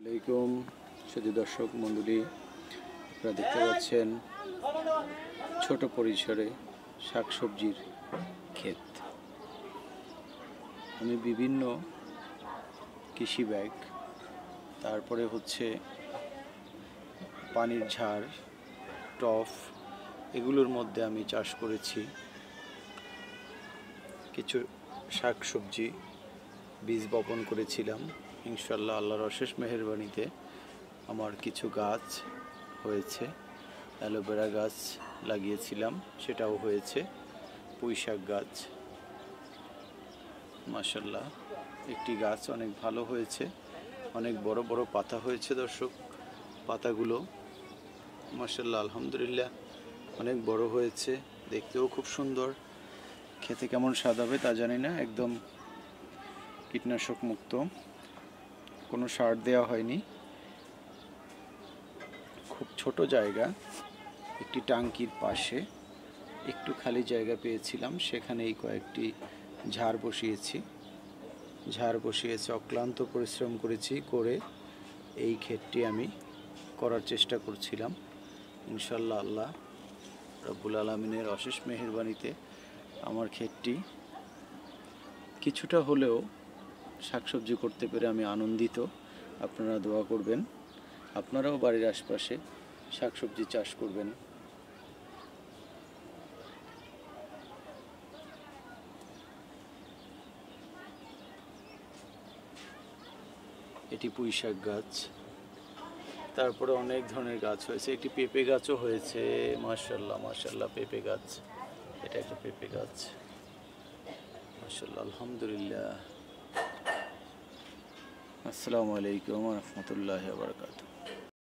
আলাইকুম সুধী দর্শক মণ্ডলী, আপনারা দেখতে পাচ্ছেন ছোট পরিসরে শাকসবজির ক্ষেত। আমি বিভিন্ন কৃষি ব্যাগ, তারপরে হচ্ছে পানির ঝাড়, টব, এগুলোর মধ্যে আমি চাষ করেছি কিছু শাকসবজি, বীজ বপন করেছিলাম। ইনশাল্লাহ আল্লাহর অশেষ মেহেরবানিতে আমার কিছু গাছ হয়েছে। অ্যালোভেরা গাছ লাগিয়েছিলাম, সেটাও হয়েছে। পুঁইশাক গাছ মাশাল্লাহ একটি গাছ অনেক ভালো হয়েছে, অনেক বড় বড় পাতা হয়েছে দর্শক। পাতাগুলো মাশাল্লাহ আলহামদুলিল্লাহ অনেক বড় হয়েছে, দেখতেও খুব সুন্দর। খেতে কেমন স্বাদ হবে তা জানি না। একদম কীটনাশক মুক্ত, কোনো সার দেওয়া হয়নি। খুব ছোট জায়গা, একটি টাঙ্কির পাশে একটু খালি জায়গা পেয়েছিলাম, সেখানেই কয়েকটি ঝাড় বসিয়েছি। অক্লান্ত পরিশ্রম করে এই ক্ষেতটি আমি করার চেষ্টা করছিলাম। ইনশাল্লাহ আল্লাহ রব্বুল আলামিনের অশেষ মেহেরবানিতে আমার ক্ষেতটি কিছুটা হলেও শাকসবজি করতে পেরে আমি আনন্দিত। আপনারা দোয়া করবেন, আপনারাও বাড়ির আশপাশে শাকসবজি চাষ করবেন। এটি পুঁইশাক গাছ, তারপরে অনেক ধরনের গাছ হয়েছে। একটি পেঁপে গাছও হয়েছে, মাশাল্লাহ মাশাল্লাহ পেঁপে গাছ। এটা একটা পেঁপে গাছ মাশাল্লাহ আলহামদুলিল্লাহ। আসসালামু আলাইকুম ওয়া রাহমাতুল্লাহি ওয়া বারাকাতুহু।